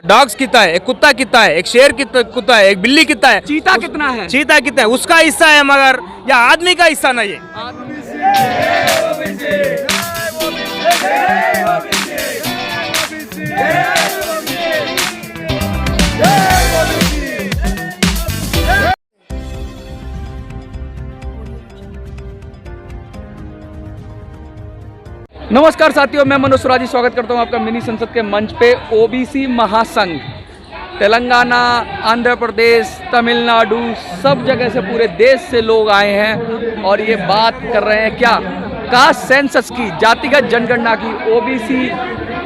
Dogs कितना है, एक कुत्ता कितना है, एक शेर कुत्ता है, एक बिल्ली कितना है, चीता कितना है? चीता कितना है, उसका हिस्सा है मगर या आदमी का हिस्सा नहीं है। नमस्कार साथियों, मैं मनोज सुराजी स्वागत करता हूं आपका मिनी संसद के मंच पे। ओबीसी महासंघ तेलंगाना, आंध्र प्रदेश, तमिलनाडु, सब जगह से पूरे देश से लोग आए हैं और ये बात कर रहे हैं क्या कास्ट सेंसस की, जातिगत जनगणना की। ओबीसी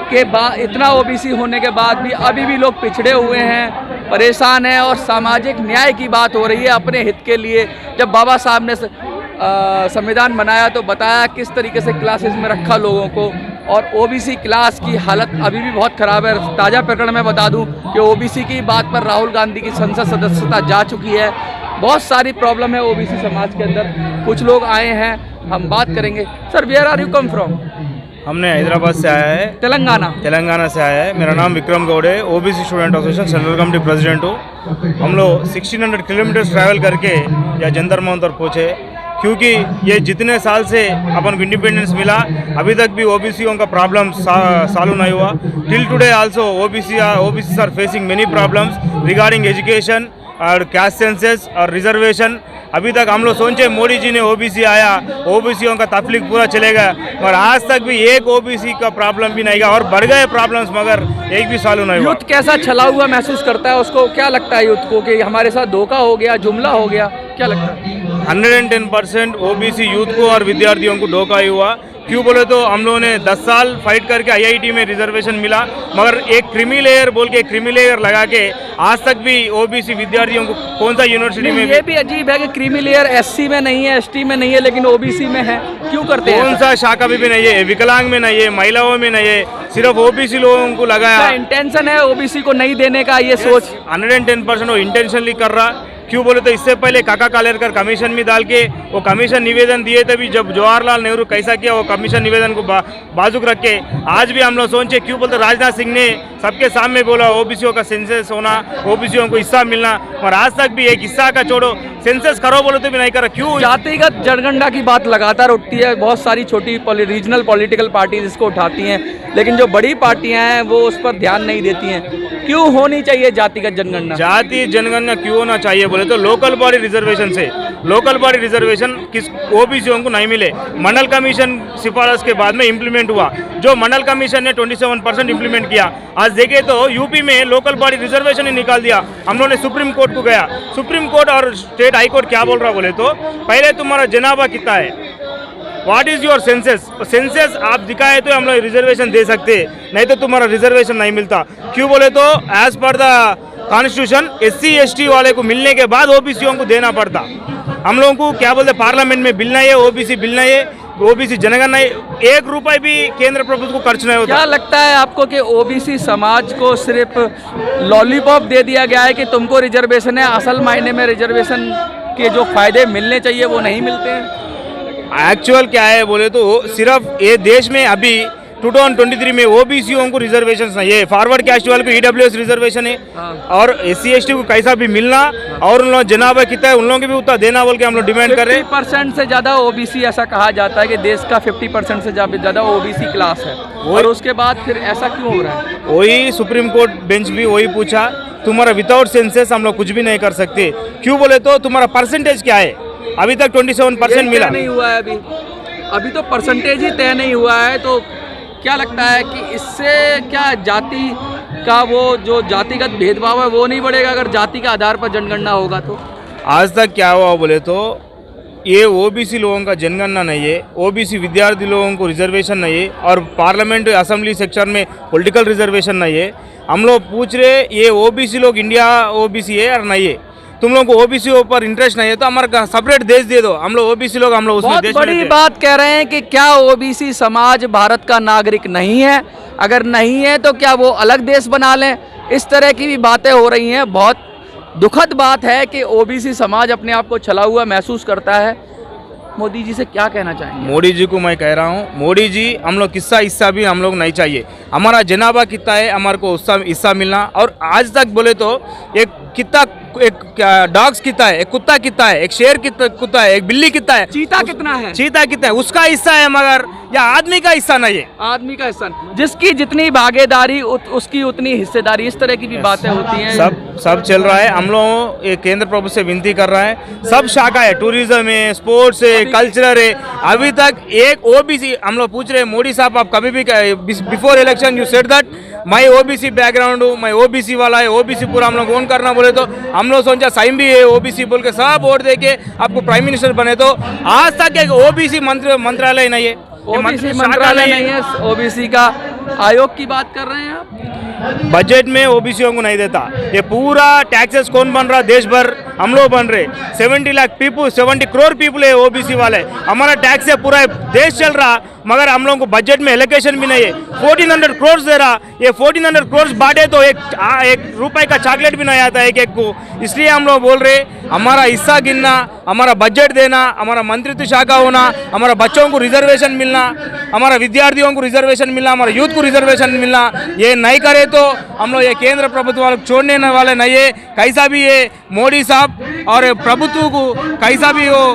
के बाद, इतना ओबीसी होने के बाद भी अभी भी लोग पिछड़े हुए हैं, परेशान हैं और सामाजिक न्याय की बात हो रही है अपने हित के लिए। जब बाबा साहब ने संविधान बनाया तो बताया किस तरीके से क्लासेस में रखा लोगों को, और ओबीसी क्लास की हालत अभी भी बहुत ख़राब है। ताज़ा प्रकरण में बता दूं कि ओबीसी की बात पर राहुल गांधी की संसद सदस्यता जा चुकी है। बहुत सारी प्रॉब्लम है ओबीसी समाज के अंदर। कुछ लोग आए हैं, हम बात करेंगे। Sir, where are you come from? हमने हैदराबाद से आया है, तेलंगाना से आया है। मेरा नाम विक्रम गौड़ है, OBC student association central committee president हूँ। हम लोग 1600 किलोमीटर ट्रैवल करके या जंतर मंतर पहुँचे, क्योंकि ये जितने साल से अपन को इंडिपेंडेंस मिला अभी तक भी ओबीसीओं का प्रॉब्लम सॉल्व नहीं हुआ। Till today also OBC are facing many problems regarding education और कास्ट सेंसस और रिजर्वेशन। अभी तक हम लोग सोचे मोदी जी ने ओबीसी आया, ओबीसीओं का तकलीफ पूरा चलेगा, और आज तक भी एक ओबीसी का प्रॉब्लम भी नहीं गया और बढ़ गए प्रॉब्लम्स, मगर एक भी सॉल्व नहीं हुआ। यूथ कैसा छला हुआ महसूस करता है? उसको क्या लगता है यूथ को कि हमारे साथ धोखा हो गया, जुमला हो गया? क्या लगता है? 110% ओबीसी यूथ को और विद्यार्थियों को धोखा ही हुआ। क्यों बोले तो हम लोगों ने 10 साल फाइट करके आईआईटी में रिजर्वेशन मिला, मगर एक क्रीमी लेयर बोल के क्रीमी लेयर लगा के आज तक भी ओबीसी विद्यार्थियों को कौन सा यूनिवर्सिटी में ये भी अजीब है कि क्रीमी लेयर एससी में नहीं है, एसटी में नहीं है, लेकिन ओबीसी में है। क्यों करते हैं? कौन सा शाखा भी नहीं है, विकलांग में नहीं है, महिलाओं में नहीं है, सिर्फ ओबीसी लोगों को लगाया। इंटेंशन है ओबीसी को नहीं देने का, ये सोच 110% वो इंटेंशनली कर रहा। क्यों बोले तो इससे पहले काका कालेरकर कमीशन में डाल के वो कमीशन निवेदन दिए, तभी जब जवाहरलाल नेहरू कैसा किया वो कमीशन निवेदन को बाजुक रख के आज भी हम लोग सोचे। क्यों बोलते राजनाथ सिंह ने सबके सामने बोला ओबीसीओ का सेंसस होना, ओबीसीओ को हिस्सा मिलना, और आज तक भी एक हिस्सा का छोड़ो सेंसस करो बोले तो भी नहीं करा। क्यों? जातिगत जनगणना की बात लगातार उठती है, बहुत सारी छोटी रीजनल पॉलिटिकल पार्टीज इसको उठाती हैं, लेकिन जो बड़ी पार्टियां हैं वो उस पर ध्यान नहीं देती हैं। क्यों होनी चाहिए जातिगत जनगणना? जाति जनगणना क्यों होना चाहिए बोले तो लोकल बॉडी रिजर्वेशन से, लोकल बॉडी रिजर्वेशन किस ओबीसीओं को नहीं मिले। मंडल कमीशन सिफारिश के बाद में इम्प्लीमेंट हुआ, जो मंडल कमीशन ने 27% इम्प्लीमेंट किया। आज देखे तो यूपी में लोकल बॉडी रिजर्वेशन ही निकाल दिया। हम लोगों ने सुप्रीम कोर्ट को गया, सुप्रीम कोर्ट और स्टेट हाई कोर्ट क्या बोल रहा बोले तो पहले तुम्हारा जनाभा कितना है, what is your census, census आप दिखाए तो हम लोग रिजर्वेशन दे सकते, नहीं तो तुम्हारा रिजर्वेशन नहीं मिलता। क्यों बोले तो as per the constitution SC ST वाले को मिलने के बाद ओबीसीओं को देना पड़ता। हम लोगों को क्या बोलते पार्लियामेंट में बिल नहीं है, ओबीसी बिल नहीं है, ओबीसी जनगणना 1 रुपये भी केंद्र प्रभुत्व को खर्च नहीं होता। क्या लगता है आपको कि ओबीसी समाज को सिर्फ लॉलीपॉप दे दिया गया है कि तुमको रिजर्वेशन है, असल मायने में रिजर्वेशन के जो फायदे मिलने चाहिए वो नहीं मिलते हैं? एक्चुअल क्या है बोले तो सिर्फ ये देश में अभी 2023 में ओबीसीओं को रिजर्वेशन नहीं है, फॉरवर्ड कास्ट वाले को ईडब्ल्यूएस रिजर्वेशन है, और एससी एसटी को कैसा भी मिलना, और उन लोग जनाभा कितना है उन लोगों की भी उतना देना बोल के हम लोग डिमांड कर रहे हैं। 50% से ज़्यादा ओबीसी, ऐसा कहा जाता है कि देश का 50% से ज़्यादा ओबीसी क्लास है, और उसके बाद फिर ऐसा क्यों हो रहा है? वही सुप्रीम कोर्ट बेंच भी वही पूछा, तुम्हारा विदाउट सेंसस हम लोग कुछ भी नहीं कर सकते। क्यों बोले तो तुम्हारा परसेंटेज क्या है, अभी तक 27% मिला नहीं हुआ है। अभी तो परसेंटेज ही तय नहीं हुआ है। तो क्या लगता है कि इससे क्या जाति का वो जो जातिगत भेदभाव है वो नहीं बढ़ेगा अगर जाति के आधार पर जनगणना होगा तो? आज तक क्या हुआ बोले तो ये ओबीसी लोगों का जनगणना नहीं है, ओबीसी विद्यार्थी लोगों को रिजर्वेशन नहीं है, और पार्लियामेंट असेंबली सेक्शन में पॉलिटिकल रिजर्वेशन नहीं है। हम लोग पूछ रहे ये ओबीसी लोग इंडिया ओबीसी है और नहीं है, तुम लोग को ओबीसी ऊपर इंटरेस्ट नहीं है तो हमारा सेपरेट देश दे दो, हम लोग ओबीसी लोग हम लोग उसमें देश में बड़ी बात कह रहे हैं कि क्या ओबीसी समाज भारत का नागरिक नहीं है? अगर नहीं है तो क्या वो अलग देश बना लें? इस तरह की भी बातें हो रही हैं। बहुत दुखद बात है कि ओबीसी समाज अपने आप को छला हुआ महसूस करता है। मोदी जी से क्या कहना चाहेंगे? मोदी जी को मैं कह रहा हूँ, मोदी जी हम लोग किस्सा हिस्सा भी हम लोग नहीं चाहिए। हमारा जनाबा कितना है, हमारे को उसका हिस्सा मिलना। और आज तक बोले तो एक कितना, एक डॉग्स कितना है, एक कुत्ता कितना है, एक शेर कितना कुत्ता है, एक बिल्ली कितना है, चीता कितना है? चीता कितना है, उसका हिस्सा है, मगर या आदमी का हिस्सा नहीं है। आदमी का हिस्सा नहीं। जिसकी जितनी भागीदारी उसकी उतनी हिस्सेदारी, इस तरह की भी बातें होती हैं। सब चल रहा है। हम लोग ये केंद्र प्रभु से विनती कर रहा है, सब शाखा है, टूरिज्म है, स्पोर्ट्स है, कल्चरल है। अभी तक एक ओबीसी हम लोग पूछ रहे हैं, मोदी साहब आप कभी भी before election you said that मैं ओबीसी बैकग्राउंड हूँ, मैं ओबीसी वाला है, ओबीसी पूरा हम लोग ओन करना बोले तो हम लोग सोचा साइम भी है ओबीसी बोल के सब वोट दे के आपको प्राइम मिनिस्टर बने। तो आज तक एक ओबीसी मंत्रालय नहीं है, ओबीसी मंत्रालय नहीं है, ओबीसी का आयोग की बात कर रहे हैं आप? बजट में ओबीसीओं को नहीं देता। ये पूरा टैक्सेस कौन बन रहा, देश भर हम लोग बन रहे। 70 लाख पीपल, 70 करोड़ पीपल है ओबीसी वाले। हमारा टैक्स है, पूरा देश चल रहा, मगर हम लोगों को बजट में एलोकेशन भी नहीं है। 1400 करोड़ दे रहा, ये 1400 करोड़ बांटे तो एक रुपए का चॉकलेट भी नहीं आता एक एक को। इसलिए हम लोग बोल रहे हमारा हिस्सा गिनना, हमारा बजट देना, हमारा मंत्रित्व शाखा होना, हमारा बच्चों को रिजर्वेशन मिलना, हमारा विद्यार्थियों को रिजर्वेशन मिलना, हमारा यूथ को रिजर्वेशन मिलना। ये नहीं करे तो हम लोग ये केंद्र प्रभुत्व वालों को छोड़ने वाले नहीं है। कैसा भी ये मोदी साहब और प्रभुत्व को कैसा भी हो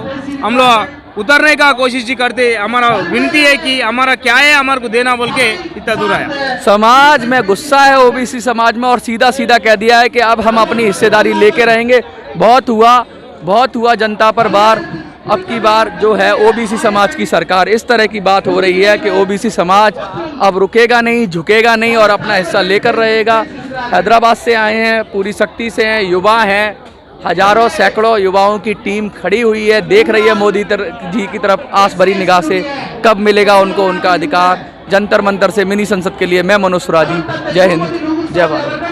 हम लोग उतरने का कोशिश ही करते। हमारा विनती है कि हमारा क्या है, हमारे को देना बोल के इतना दूर आया। समाज में गुस्सा है ओबीसी समाज में, और सीधा सीधा कह दिया है कि अब हम अपनी हिस्सेदारी लेके रहेंगे। बहुत हुआ जनता पर बार। अब की बार जो है ओबीसी समाज की सरकार, इस तरह की बात हो रही है कि ओबीसी समाज अब रुकेगा नहीं, झुकेगा नहीं और अपना हिस्सा लेकर रहेगा। हैदराबाद से आए हैं, पूरी शक्ति से हैं, युवा हैं, हजारों सैकड़ों युवाओं की टीम खड़ी हुई है, देख रही है मोदी जी की तरफ आस भरी निगाह से। कब मिलेगा उनको उनका अधिकार? जंतर मंतर से मिनी संसद के लिए मैं मनोज सुराजी। जय हिंद, जय भारत।